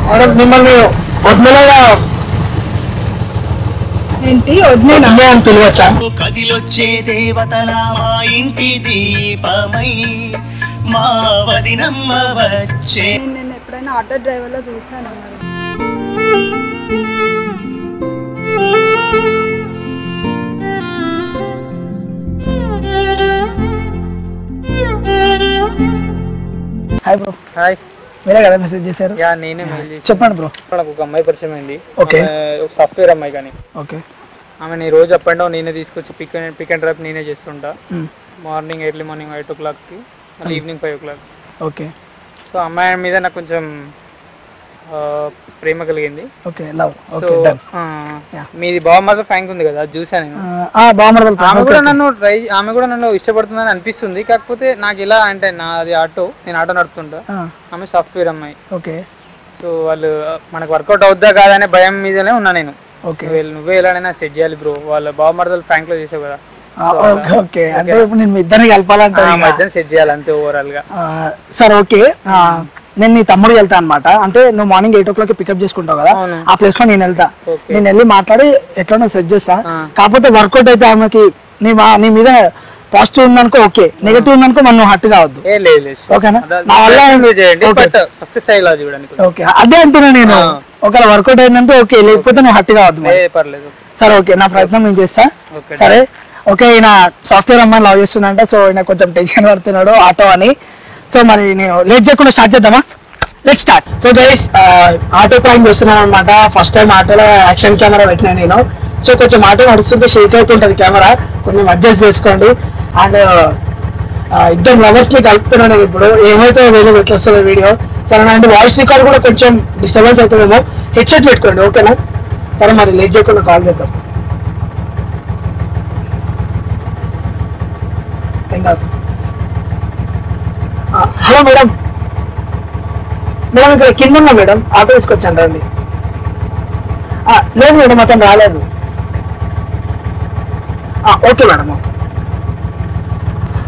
Madam మిమ్మల్ని వదిలేగా ఏంటి వదిలేనా అని పిలవచ్చా? కదిలొచ్చే దేవతలా మా ఇంటి దీపమై మా వదినమ్మ వచ్చే. నేను ఎప్పుడైనా ఆటో డ్రైవర్ లో చూసాను మరి. Hi bro. హాయ్. మీరే కదా మెసేజ్ చేశారు? యా నేనే మెయిల్ చేసి. చెప్పండి బ్రో. నాకు ఒక అమ్మాయి పరిచయం అయింది. ఓకే. సాఫ్ట్వేర్ అమ్మాయి కానీ. ఓకే. ఆమె రోజు అప్ అండ్ డౌన్ నేనే తీసుకొచ్చి పిక్ అండ్ డ్రాప్ నేనే చేస్తుంటా. మార్నింగ్ ఎర్లీ మార్నింగ్ 8 o'clockకి, మళ్ళీ ఈవినింగ్ 5 o'clock. ఓకే. సో అమ్మాయి మీద నాకు కొంచెం ప్రేమ కలిగింది. Okay love. సో మీది బావమరదల ఫ్యాంక్ ఉంది కదా, చూసా నేను. ఆమె కూడా నన్ను ఇష్టపడుతుందని అనిపిస్తుంది. కాకపోతే నాకు ఎలా అంటే నాది ఆటో, నేను ఆటో నడుపుతుంటా, ఆమె సాఫ్ట్వేర్ అమ్మాయి. ఓకే. సో వాళ్ళు మనకు వర్కౌట్ అవుద్దా కాదనే భయం మీదనే ఉన్నా నేను. ఓకే. నువ్వే ఎలానైనా సెట్ చేయాలి బ్రో, వాళ్ళ బావమరదల ఫ్యాంక్ లో చేసావు కదా. ఓకే. అంటే ఇప్పుడు నేను మీ ఇద్దరిని కలపాలంటే ఇద్దరిని సెట్ చేయాలి అంతే ఓవరాల్ గా. సరే ఓకే. నేను నీ తమ్ముడు వెళ్తా అనమాట. అంటే నువ్వు మార్నింగ్ 8 o'clock పికప్ చేసుకుంటావు కదా, ఆ ప్లేస్ లో నేను వెళ్తా. నేను వెళ్ళి మాట్లాడి ఎట్లా సెట్ చేస్తా. కాకపోతే వర్కౌట్ అయితే ఆమెకి నీ మీద పాజిటివ్ ఉందనుకో ఓకే, నెగటివ్ ఉందనుకో మనం హట్ కావద్దు. ఓకేనా? నా వల్ల సక్సెస్ అయ్యేలా చూడండి. ఓకే అదే అంటున్నా నేను. ఒకవేళ వర్కౌట్ అయిందంటే ఓకే, లేకపోతే నువ్వు హట్ కావద్దు. పర్లేదు. సరే ఓకే, నా ప్రయత్నం నేను చేస్తా. సరే ఓకే. ఈయన సాఫ్ట్వేర్ అమ్మాయిని లవ్ చేస్తున్నా, సో ఈయన కొంచెం టెన్షన్ పడుతున్నాడు ఆటో అని. సో మరి నేను లేట్ చేయకుండా స్టార్ట్ చేద్దామా? Let's start. So guys auto claim చేస్తున్నాను అనమాట. ఫస్ట్ టైం ఆటోలో యాక్షన్ కెమెరా పెట్టినా నేను. సో కొంచెం ఆటో నడుస్తుంటే షేక్ అవుతుంటది కెమెరా, కొంచెం అడ్జస్ట్ చేసుకోండి. అండ్ ఇద్దరు లవర్స్ ని కలుపుతున్నాను నేను ఇప్పుడు. ఏమైతే వేరే పెట్టొస్తుందో వీడియో. సరే అండ్ వాయిస్ రికార్డ్ కూడా కొంచెం డిస్టర్బెన్స్ అవుతుందేమో, హెడ్సెట్ పెట్టుకోండి ఓకేనా? సరే మరి లేట్ చేయకుండా కాల్ చేద్దాం. Hello madam. మేడం ఇక్కడ కింద ఉన్నా మేడం, ఆటో తీసుకొచ్చాను రండి. లేదు మేడం అతను రాలేదు. Okay madam okay.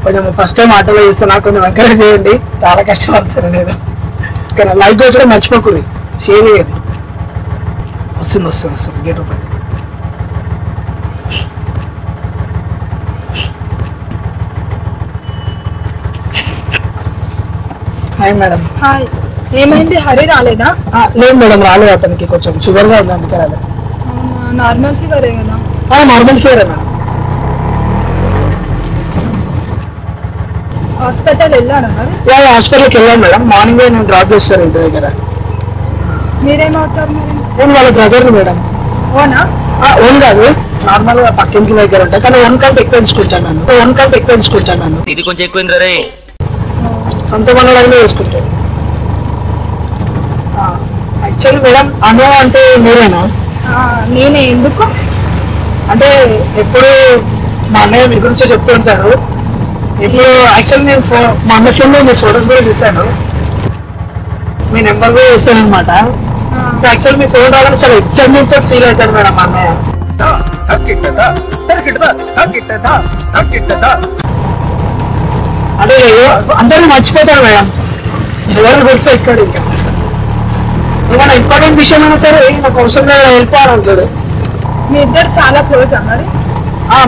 కొంచెం ఫస్ట్ టైం ఆటోలో చేస్తున్నా, కొంచెం ఎంకరేజ్ చేయండి. చాలా కష్టపడుతాను నేను. ఓకేనా? లైక్ వచ్చి మర్చిపోకూడదు, షేర్ చేయండి. వస్తుంది gate open. Hi madam. Hi. ఏమైంది, హరి రాలేదా? లేదు మేడం రాలేదు, అతనికి కొంచెం షుగర్ గా ఉంది అందుకే రాలేదు. నార్మల్ ఫీవరే కదా? Normal ఫీవరే madam. హాస్పిటల్ వెళ్ళారా మరి? హాస్పిటల్కి వెళ్ళాను మేడం. మార్నింగ్ నేను డ్రాప్ చేస్తాను ఇంటి దగ్గర. మీరేమవుతారు మరి? నేను వాళ్ళ బ్రదర్ని మేడం. ఓనా? ఓన్ కాదు, నార్మల్ గా పక్కింటి దగ్గర ఉంటాయి, కానీ 1 కంటే ఎక్కువ తీసుకుంటాను నన్ను. ఇది కొంచెం ఎక్కువ రే. సొంత మనలాగానే వేసుకుంటాడు. యాక్చువల్లీ మేడం అను అంటే మీరేనా? నేనే. ఎందుకు అంటే ఎప్పుడు మా అన్నయ్య మీ గురించే చెప్తూ ఉంటాడు. ఇప్పుడు యాక్చువల్లీ నేను మా అన్న ఫోన్లో మీ ఫోటోస్ కూడా చూశాను, మీ నెంబర్ కూడా చూసాను అనమాట. యాక్చువల్లీ మీ ఫోన్ రావడానికి చాలా ఎక్సైట్మెంట్ తో ఫీల్ అవుతాడు మేడం మా అన్నయ్య. అంటే అందరూ మర్చిపోతాడు మేడం, ఎవరు గుర్తుపెట్టుకోడు. ఇంకా ఏమైనా ఇంపార్టెంట్ విషయం అయినా సరే నాకు అవసరం లేదు వెళ్ళిపోవాలంటాడు. మీ ఇద్దరు చాలా క్లోజ్ మరి?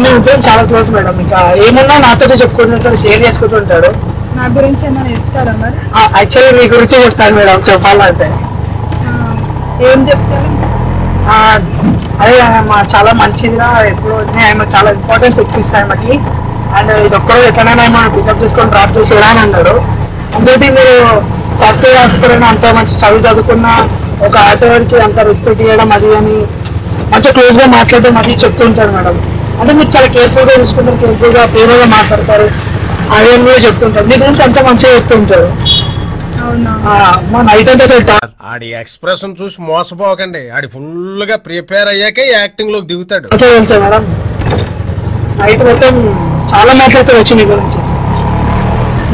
మేము ఇద్దరం చాలా క్లోజ్ మేడం. ఇంకా ఏమన్నా నాతో చెప్పుకుంటుంటాడు, షేర్ చేసుకుంటుంటాడు. నా గురించి ఏమైనా చెప్తారా మరి? యాక్చువల్లీ మీ గురించే చెప్తాను మేడం చెప్పాలంటే. ఏం చెప్తారు? అదే చాలా మంచిదిగా ఎప్పుడు ఆయన చాలా ఇంపార్టెన్స్ ఎక్కిస్తాయి మాకి. అండ్ ఇది ఒక్కరోజు ఎట్లనైనా మనం పికప్ చేసుకొని డ్రాప్ చేసి ఎలా అని అన్నాడు. అందుకే మీరు సాఫ్ట్వేర్ ఆఫీసర్ అయినా అంత మంచి చదువుకున్న ఒక ఆటోకి అంత రెస్పెక్ట్ చేయడం అది అని మంచిగా క్లోజ్గా మాట్లాడడం అది చెప్తూ ఉంటారు మేడం. అంటే మీరు చాలా కేర్ఫుల్గా చూసుకుంటారు, కేర్ఫుల్గా ప్రేమగా మాట్లాడతారు, అదే కూడా చెప్తుంటారు. మీ గురించి అంత మంచిగా చెప్తూ ఉంటారు. మా నైట్ అంతా సెట్. ఆడి ఎక్స్ప్రెషన్ చూసి మోసపోకండి, ఆడి ఫుల్ గా ప్రిపేర్ అయ్యాకే యాక్టింగ్ లోకి దిగుతాడు. తెలుసా మేడం, నైట్ మొత్తం చాలా మాట్లాడతారు వచ్చి మీ గురించి.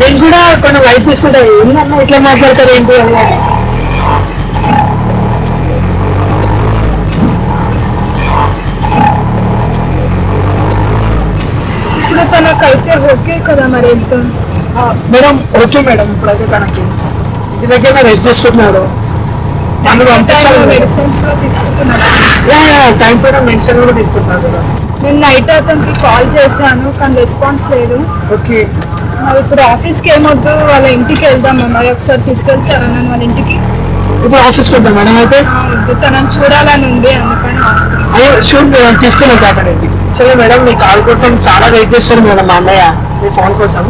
నేను కూడా కొన్ని లైట్ తీసుకుంటా, ఏంటన్నా ఇట్లా మాట్లాడతారు ఏంటి అని. ఇప్పుడు తనకైతే ఓకే కదా మరి వెళ్తాను మేడం? ఓకే మేడం, ఇప్పుడైతే తనకి ఇంటి దగ్గర రెస్ట్ తీసుకుంటున్నాడు. అందుకు పంపించాలి మెడిసిన్స్ కూడా తీసుకుంటున్నాను. టైం కూడా మెడిసిన్ కూడా తీసుకుంటున్నారు కదా. నేను నైట్ అతనికి కాల్ చేశాను కానీ రెస్పాన్స్ లేదు. ఓకే మరి ఇప్పుడు ఆఫీస్కి ఏమొద్దు, వాళ్ళ ఇంటికి వెళ్దాం. మరి ఒకసారి తీసుకెళ్తారా నన్ను వాళ్ళ ఇంటికి? ఇప్పుడు ఆఫీస్కి వద్దాం మేడం అయితే. వద్దు, తనని చూడాలని ఉంది, అందుకని అయ్యో షూట్ తీసుకుని వెళ్తాను ఇంటికి. సరే మేడం, మీ కాల్ కోసం చాలా వెయిట్ చేస్తాను మేడం మా అన్నయ్య, మీ ఫోన్ కోసం.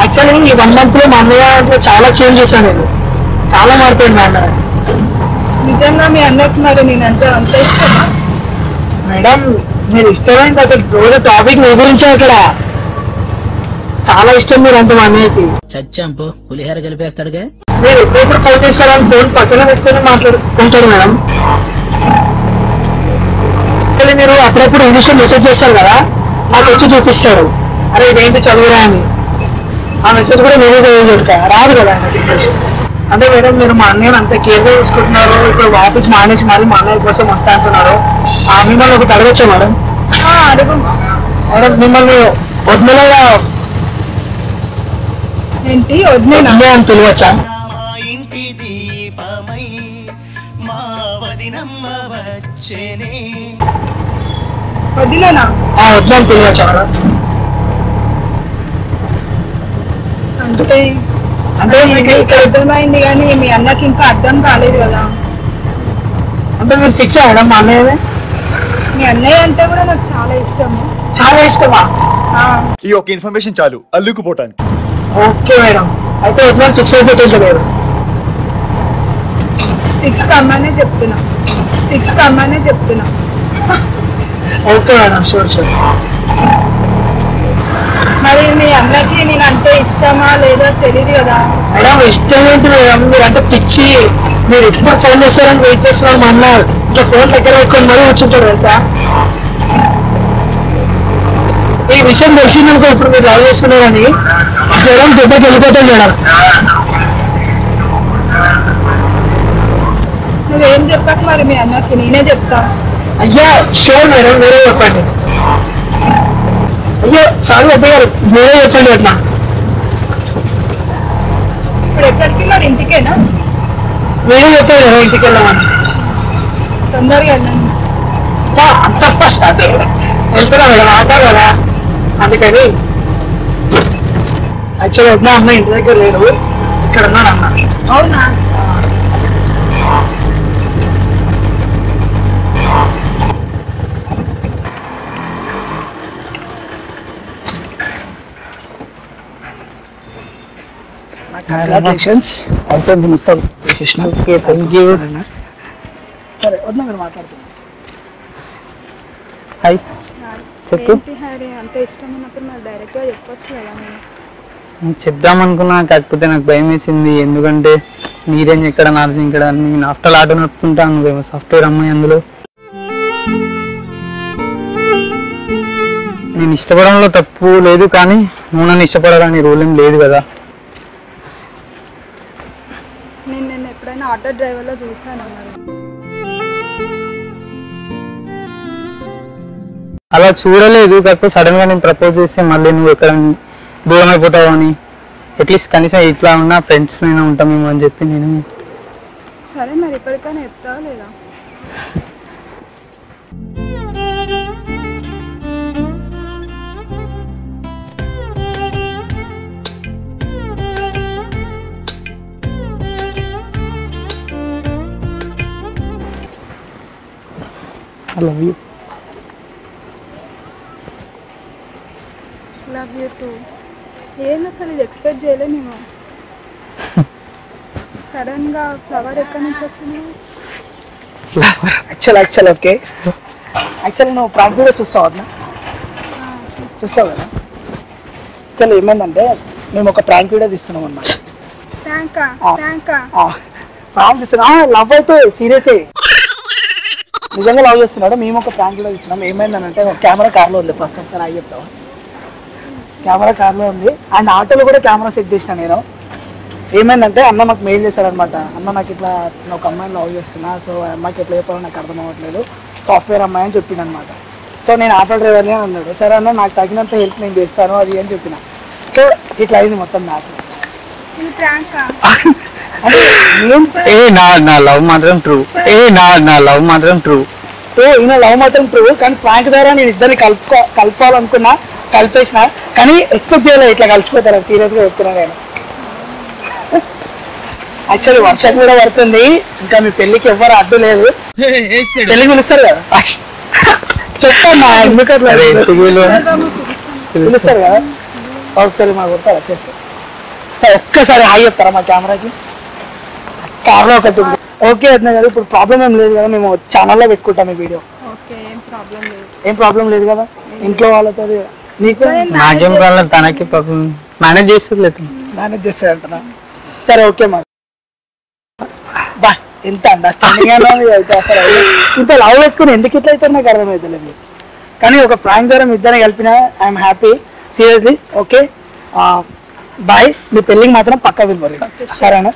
యాక్చువల్లీ ఈ 1 month లో మా అన్నయ్య చాలా చేంజ్ చేశాను, నేను చాలా మారిపోయింది మా అన్నయ్య. నిజంగా మీ అన్నకి మరి నేనంటే అంత ఇష్టమా? మేడం మీరు ఇష్టమైంది అసలు రోజు టాపిక్ మీ గురించే ఇక్కడ. చాలా ఇష్టం మీరు అంటే మా అన్నయ్యకి. చచ్చాంపు పులిహార కలిపేస్తాడుగా. మీరు ఎప్పుడు ఫోన్ చేస్తారని ఫోన్ పక్కన పెట్టుకుని మాట్లాడుకుంటారు మేడం. మీరు అప్పుడప్పుడు ఇంగ్లీష్లో మెసేజ్ చేస్తారు కదా, నాకు వచ్చి చూపిస్తారు, అరే ఇదేంటి చదువురా అని. ఆ మెసేజ్ కూడా నేనే చదివి రాదు కదా ఆయనకి ఇంగ్లీష్. అంటే మేడం మీరు మా అన్నయ్యని అంత కేర్గా తీసుకుంటున్నారు. ఇప్పుడు ఆఫీస్ మానేసి మరి మా అన్నయ్య కోసం వస్తా అంటున్నారు. మిమ్మల్ని ఒకటి అడగచ్చా మేడం? అడుగు మేడం మిమ్మల్ని వదిలేగా ఏంటి వద్దేనా అని పిలవచ్చా? మా ఇంటి దీపమై మా వదినమ్మ వచ్చేనే. వదిలేనా? వద్దు అని పిలవచ్చా మేడం? అంటే అంటే మీకు మీకు అర్థమైంది కానీ మీ అన్నకి ఇంకా అర్థం కాలేదు కదా. అంటే మీరు ఫిక్స్ అవ్వడం మా అన్నయ్యనే? మీ అన్నయ్య అంటే కూడా నాకు చాలా ఇష్టము. చాలా ఇష్టమా? ఈ ఒక ఇన్ఫర్మేషన్ చాలు అల్లుకుపోవటానికి. ఓకే మేడం, అయితే వద్దని ఫిక్స్ అయిపోతుంది మీరు. ఫిక్స్ కమ్మనే చెప్తున్నా, ఫిక్స్ కమ్మనే చెప్తున్నా. Okay madam, sure sure. మరి మీ అన్నకి నేను అంటే ఇష్టమా లేదా తెలియదు కదా. మేడం ఇష్టం ఏంటి మేడం, మీరు అంటే పిచ్చి. మీరు ఎప్పుడు ఫోన్ చేస్తారని వెయిట్ చేస్తున్నారు మా అన్న. ఇంకా ఫోన్ దగ్గర పెట్టుకొని మరీ కూర్చుంటారు తెలుసా. ఈ విషయం తెలిసిందనుకో ఇప్పుడు మీరు లవ్ చేస్తున్నారని జ్వరం దెబ్బకి వెళ్ళిపోతాయి మేడం. నువ్వేం చెప్పకు మరి మీ అన్నకి, నేనే చెప్తా. అయ్యా షూర్ మేడం, మీరే చెప్పండి. అయ్యో సారీ అబ్బాయి గారు, మీరే చెప్పండి అట్లా. ఇప్పుడు ఎక్కడికి మరి ఇంటికేనా? మీరే చెప్పారు కదా ఇంటికి వెళ్ళమని. తొందరగా వెళ్ళండి. అంత ఫస్ట్ అదే వెళ్తున్నా మేడం, ఆటారు కదా అందుకని. యాక్చువల్గా వద్దా అన్న ఇంటి దగ్గర లేడు, ఇక్కడ ఉన్నాడు అన్న. అవునా? కంగ్రాచులేషన్స్ అవుతుంది మొత్తం చేసేసిన. Okay thank you. సరే వద్దా మీరు మాట్లాడుతున్నాను. హాయ్ చెప్పు. ఏంటి హరి అంత ఇష్టం ఉన్నప్పుడు నాకు డైరెక్ట్గా చెప్పొచ్చు కదా. నేను చెప్దాం అనుకున్నా, కాకపోతే నాకు భయం వేసింది. ఎందుకంటే నీరేం ఇక్కడ నారేం ఇక్కడ, నేను ఆఫ్టర్ ఆటో నడుపుకుంటాను, నువ్వేమో సాఫ్ట్వేర్ అమ్మాయి. అందులో నేను ఇష్టపడంలో తప్పు లేదు, కానీ నువ్వు నన్ను ఇష్టపడాలని రూల్ ఏం లేదు కదా. నేను ఎప్పుడైనా ఆటో డ్రైవర్లో చూసాను మరి. అలా చూడలేదు, కాకపోతే సడన్ గా నేను ప్రపోజ్ చేస్తే మళ్ళీ నువ్వు ఎక్కడ దూరం అయిపోతావు అని, అట్లీస్ట్ కనీసం ఇట్లా ఉన్న ఫ్రెండ్స్ అయినా ఉంటామేమో అని చెప్పి నేను. సరే మరి ఇప్పటికైనా చెప్తావా లేదా? I love you. Love you two. ఏంది అసలు ఇది ఎక్స్పెక్ట్ చేయలే నేను. సడన్గా ఫ్లవర్ ఎక్కడి నుంచి వచ్చింది? Actual okay. యాక్చువల్లీ నువ్వు ప్రాంక్ వీడియో చూస్తావు అన్న, చూస్తావు కదా. యాక్చువల్లీ ఏమైందంటే మేము ఒక ప్రాంక్ వీడియో తీస్తున్నాం అన్నమాట. ట్యాంకా ట్యాంకా ప్రాంక్ తీస్తున్నా, లవ్ అయితే సీరియసే నిజంగా లవ్ చేస్తున్నాడు. మేము ఒక ప్రాంక్ వీడియో తీస్తున్నాం. ఏమైందనంటే కెమెరా కార్లో ఉంది. ఫస్ట్ ఒకసారి అయ్యి చెప్తావా? కెమెరా కార్లో ఉంది అండ్ ఆటోలో కూడా కెమెరా సెట్ చేసిన నేను. ఏమైందంటే అన్న నాకు మెయిల్ చేశాడనమాట. అన్న నాకు ఇట్లా నేను ఒక అమ్మాయిని లవ్ చేస్తున్నా, సో అమ్మాయికి ఎట్లా చెప్పాలో నాకు అర్థం అవ్వట్లేదు, సాఫ్ట్వేర్ అమ్మాయి అని చెప్పింది అనమాట. సో నేను ఆటో డ్రైవర్ని అన్నాడు. సరే అన్న నాకు తగినంత హెల్ప్ నేను చేస్తాను అది అని చెప్పిన. సో ఇట్లా అయింది మొత్తం నాకు. ఇది ట్యాంకా అంటే ఏ నా లవ్ మాత్రం ట్రూ. నా లవ్ మాత్రం ట్రూ. సో ఈయన లవ్ మాత్రం ట్రూ, కానీ ప్రాంక్ ద్వారా నేను ఇద్దరిని కలుపుకోవాలనుకున్నా, కలిపేసిన, కానీ ఎక్స్పెక్ట్ చేయలేదు ఇట్లా కలిసిపోతారు. సీరియస్ గా చెప్తున్నా నేను. యాక్చువల్లీ వర్షం కూడా పడుతుంది, ఇంకా మీ పెళ్లికి ఎవరు అడ్డు లేదు. పెళ్లికి పిలుస్తారు కదా, చెప్పండి ఎందుకు అట్లా పిలుస్తారు కదా, ఒకసారి మా కొడతారు వచ్చేసి ఒక్కసారి హాయ్ చెప్తారా మా కెమెరాకి? కార్లో ఒకటి ఉంది. ఓకే అట్లా కదా, ఇప్పుడు ప్రాబ్లం ఏం లేదు కదా, మేము ఛానల్లో పెట్టుకుంటాం ఈ వీడియో. ఏం ప్రాబ్లం లేదు కదా ఇంట్లో వాళ్ళతో? నీకు నాకేం ప్రాబ్లం, తనకి పాపం మేనేజ్ చేస్తుంది లేదు. మేనేజ్ చేస్తాడు అంటున్నా. సరే ఓకే మరి. బా ఎంత అండర్స్టాండింగ్ అయితే అసలు ఇంత లవ్ పెట్టుకుని ఎందుకు ఇట్లా అయితే నాకు అర్థమవుతలేదు. కానీ ఒక ప్రాంక్ ద్వారా మీ ఇద్దరిని కలిపిన I'm happy seriously. Okay bye. మీ పెళ్ళికి మాత్రం పక్కా విలువ సరేనా?